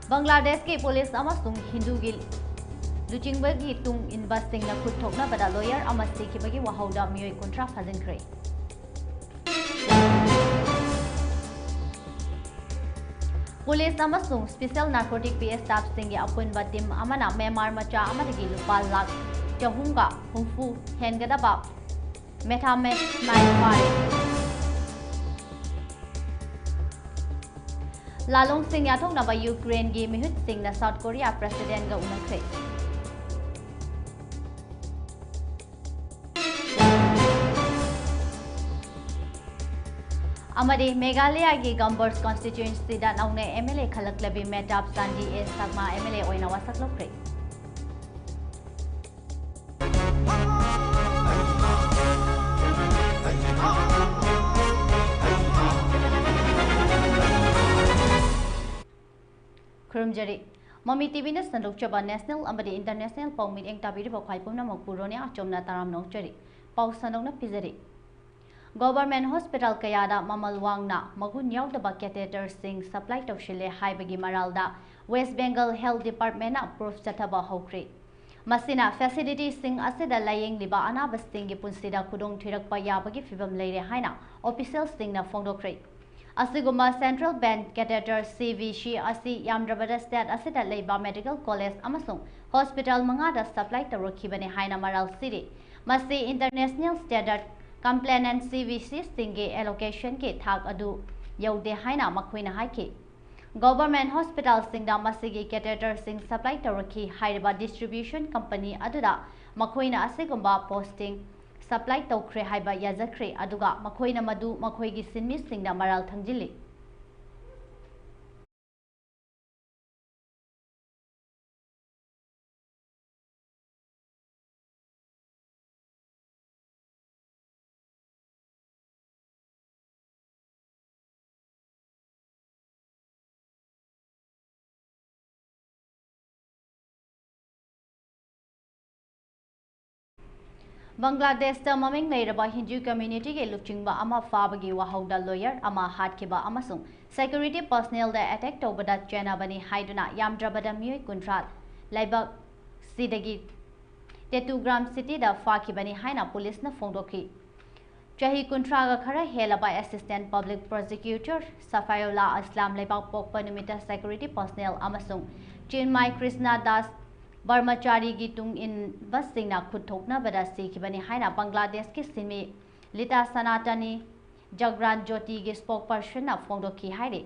Bangladesh ki police amasung Hindu gi luchingba gi tung investing na khut thokna bada lawyer amasi ki bagi wahauda miyoi kontra phajinkre. Police amasung special narcotic PS staff singi apunba team amana Myanmar macha amadagi lupa lakh chahunga humfu hengadaba methamphetamine Lalong Singh yathok naba Ukraine gi mihut Singh na South Korea president ga unakre. Amadi Meghalaya gi Gambers constituency da naune MLA khalak labi Metap Sandi e Sagma MLA oina wasak lokre. Kurumjari Mami TV na sandok chaba national amadi international pau mit eng tabiri ba khai pumna mok RONIA ACHOM na taram nong chari pau sandok na pizari Government Hospital kayada mamal wangna magun yaudaba catheter sing supply tawshile haibagi maralda West Bengal Health Department na proof chathaba hokre masina facility sing asida layeng liba anaba sing gi punsida khudong thirakpa yabagi fibam leire haina official sing na phongdokre Asiguma Central Bank Catheter CVC asi Yamdrabada State asida leiba Medical College amasung Hospital mangada supply tawrokibani haina maral city masi international standard complainant CVC singe allocation ke thak adu yaude haina makhoina haike Government Hospital singda masigi catheter sing supply tawroki haiba distribution company aduda makhoina asigumba posting supply tawkhre haiba yajakre aduga makhoina madu makhoigi sinmi singda maral thangjili Bangladesh da maming leiraba Hindu community ke lukchingba ama fabagi wahauda lawyer ama hatkiba amasung security personnel da attack tobada chena bani haiduna yamdrabada miyoi kuntral laibak sidagi tetugram city da fakibani haina police na phongdoki chahi kuntraga khara helaba assistant public prosecutor Safayola Aslam laibak pokpa numita security personnel amasung Chinmai Krishna Das Barmachari gi tung in basing na khuthokna bada sikibani haina Bangladesh ki simi Lita Sanatani Jagran Jyoti gi spokesperson na phongdoki haire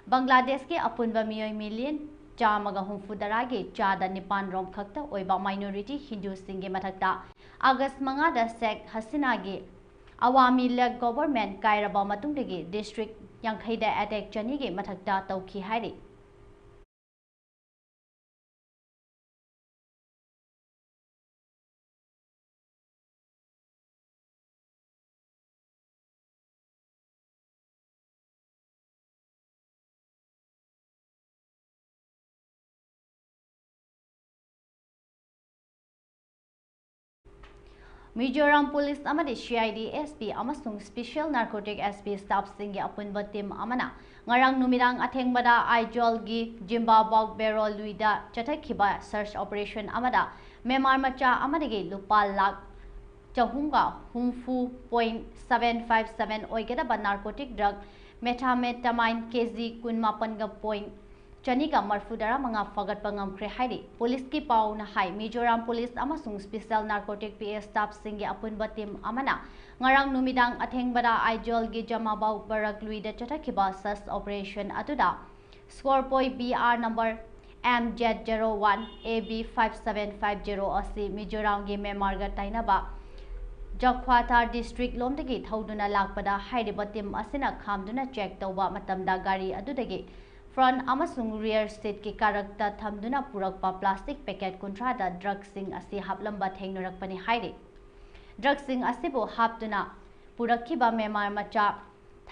Bangladesh ki apunba miyoi million chamaga humfudara gi chada nipan rom khakta oiba minority Hindu singe mathakta August manga da Sheikh Hasina gi Awami League government kairaba matungdagi district yankhai da attack chani gi mathakta tawki haire Mizoram Police amadi CID SP amasung Special Narcotic SP staff singi apunba team amana ngarang numirang athengbada Aijol gi Zimbabwe Bero Luida chathakhiba search operation amada Myanmar macha amadagi lupa lakh chahunga humfu .757 oigada narcotic drug methamphetamine kg 18 ga point Chanika marfudara manga fagat pangam kre hairi police ki pau na hai Mizoram police amasung special narcotic PS staff singi apunba team amana ngarang numidang athengbada Aijol gi Jamabau barak luida chatakhiba search operation atuda scorpoi BR number MZ01 AB5750 asi Mizoram gi Myanmar ga tainaba Jakhwata district lomdagi thauduna lakpada hairiba team asina khamduna check tawba matamda gari adudagi front amasung rear seat ki karakta thamduna purakpa plastic packet kuntrada drugs sing asi haplamba thengnorakpani haire drugs sing asibu haptuna purakhiba Myanmar macha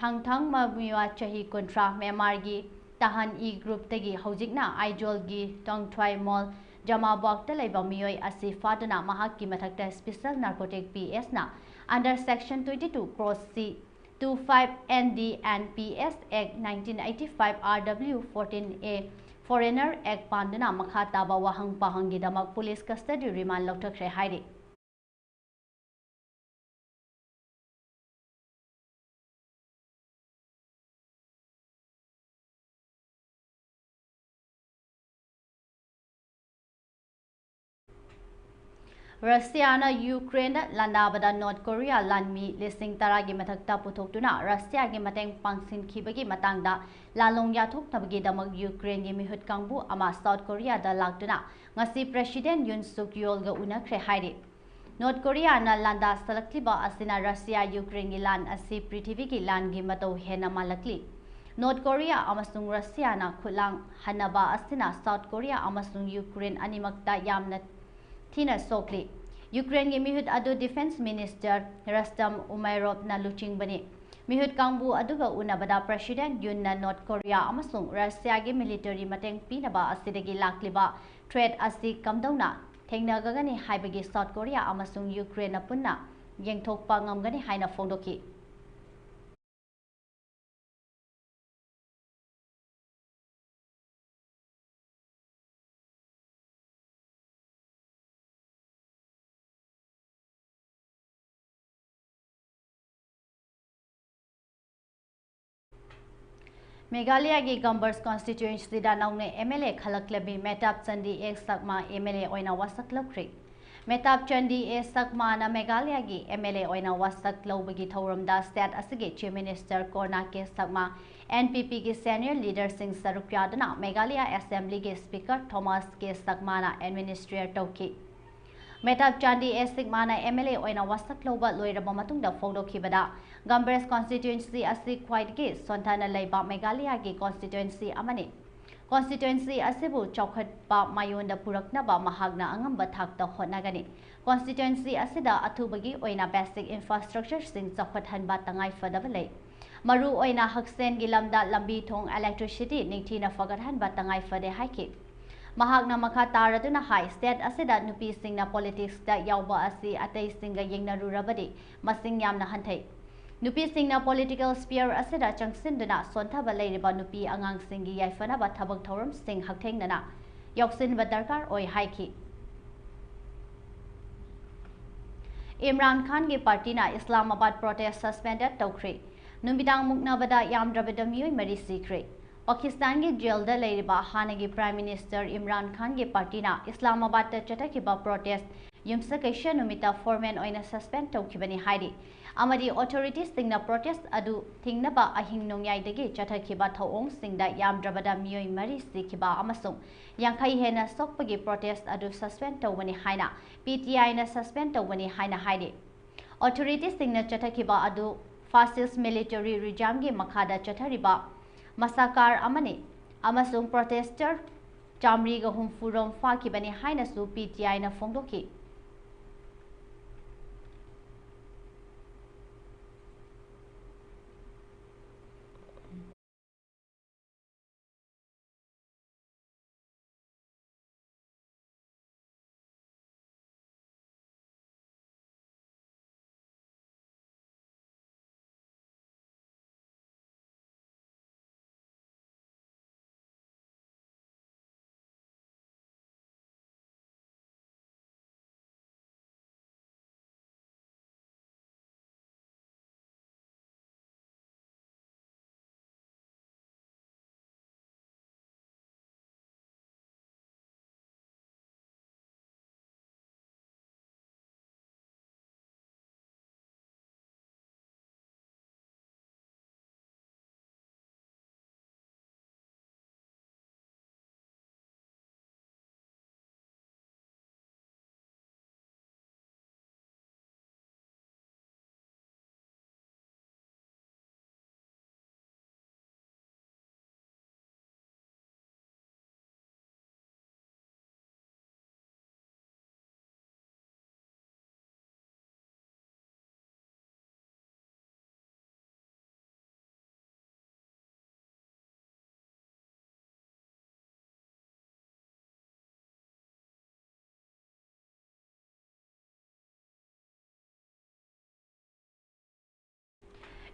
thangthang mamiwa chahi kuntra Myanmar gi tahan e group tagi hojikna Aijol gi tongthwai mall Jamabok ta leiba miyoi asi faduna mahakki mathakta special narcotic PS na under section 22 cross C 25 ND and PS Act 1985 RW 14A Foreigner Act panduna makha taba wahang pahanggidamak police custody remand lautakre hairi. Russia na Ukraine landabada North Korea lanmi listing taragi mathakta puthokduna Russia gi mateng pangsin khibagi matangda lalong yathok tabagi damak Ukraine gi mihut kangbu ama South Korea da lakduna ngasi President Yoon Suk Yeol ga unakre hairi. North Korea na landa salakliba asina Russia Ukraine gi lan asi prithvi gi lan gi matau hena malakli. North Korea amasung Russia na khulang hanaba asina South Korea amasung Ukraine animakta yamna Thina Sokli. Ukraine gi mihut adu Defense Minister Rustam Umairov na luching bani. Mihut kangbu aduga unabada President Yoon na North Korea amasung Russia gi military mateng pinaba asidagi lakliba threat asi kamdongna thengnagagani haibagi South Korea amasung Ukraine punna yengthokpa ngamgani haina phongdoki. Meghalaya gi Gambars constituency da naune MLA khalaklebi Metap Chandi ek sakma MLA oina wasak lokri. Metap Chandi ek sakma na Meghalaya gi MLA oina wasak lobagi thauramda state asige Chief Minister Korna ke sakma NPP gi senior leader sing sarukyadana Meghalaya Assembly gi Speaker Thomas ke sakma na administrator tauki. Metap Chandi Esik Mana MLA oina wasak loba loiraba matungda phongdokhibada Gambres constituency asi khwaidgi sontana leiba Meghalaya gi constituency amani constituency asibu chawkhatpa mayonda puraknaba mahagna angamba thakta hotnagani constituency asida athubagi oina basic infrastructure sing chawkhathanba tangai fadaba lei maru oina haksen gi lamda lambi thong electricity ningthina fagathanba tangai fade haiki Mahagna makha taraduna hai state asida nupi singna politics da yauba asi atei singa yengnarurabadi masing yamna hanthai nupi singna political sphere asida changsinduna sontaba leiriba nupi angang singi yaifanaba thabak thoram sing hakthengnana yoksinba darkar oi haiki Imran Khan ki party na Islamabad protest suspended tawkhri numidang muknabada yamdrabada miyoi mari sikre Pakistan ki jail da leiriba hanagi Prime Minister Imran Khan ki party na Islamabad ta chatakiba protest yumsakaisha numita foreman oina suspend tawkhibani haidi amadi authorities singna protest adu thingnaba ahing nongyai dagi chatakiba thawong singda yamdrabada miyoi mari sikhiba amasung yankhai hena sokpagi protest adu suspend tawani haina PTI na suspend tawani haina haidi authorities singna chatakiba adu fascist military regime gi makhada chathariba Masakar amani amasung protester chamri ga humfurom fakibani haina su PTI na phongdoki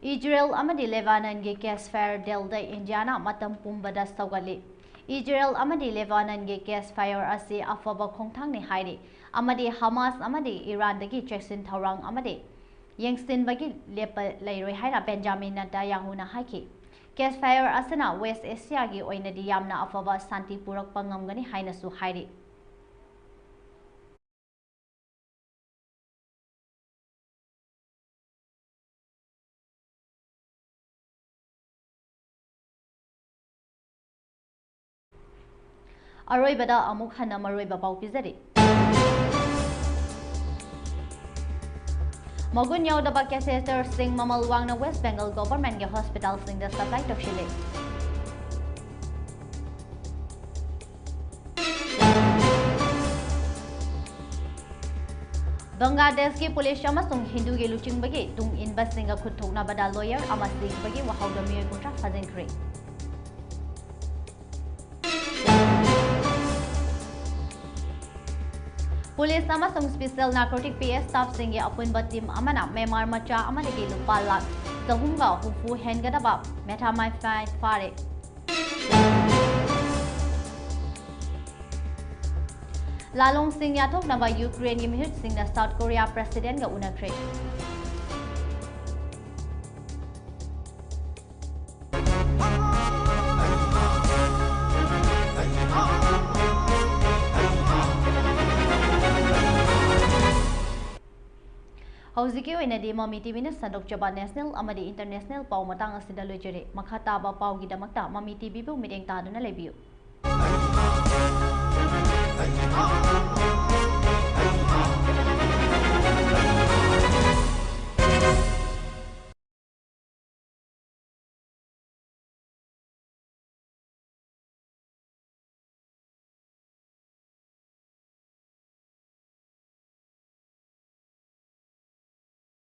Israel amadi Lebanon gi ceasefire deal da Indiana matam pumbada sawgali Israel amadi Lebanon ge case fire asi afaba khongthang ni hairi amadi Hamas amadi Iran dagi cheksin thorang amadi yengsin bagi lepa leiroi haira Benjamin Netanyahu na haiki case fire asana West Asia gi oinadi yamna afaba santi purak pangamgani haina su hairi Aroibada amuk hana maroiba pau pizari Magun yaudaba catheter sing mamal wangna West Bengal government ge hospital sing the supply tokshile Bangladesh ki police amasung Hindu ge luching bagi tung inba singa khuthokna bada lawyer amasing bagi wahawda miyoy kuntra fajenkre Police amasung special narcotic PS staff sing ge apunba team amana Myanmar macha amadagi lupa lakh zahumga hufu hengadaba methamphetamine fare Lalong sing yathok naba Ukraine gi mihut sing na South Korea president ga unakre Hawziki oinadi MAMI TV na sandok jaba national amadi international pau matang asida lojere makhata ba pau gi damakta MAMI TV bu mideng ta duna lebiu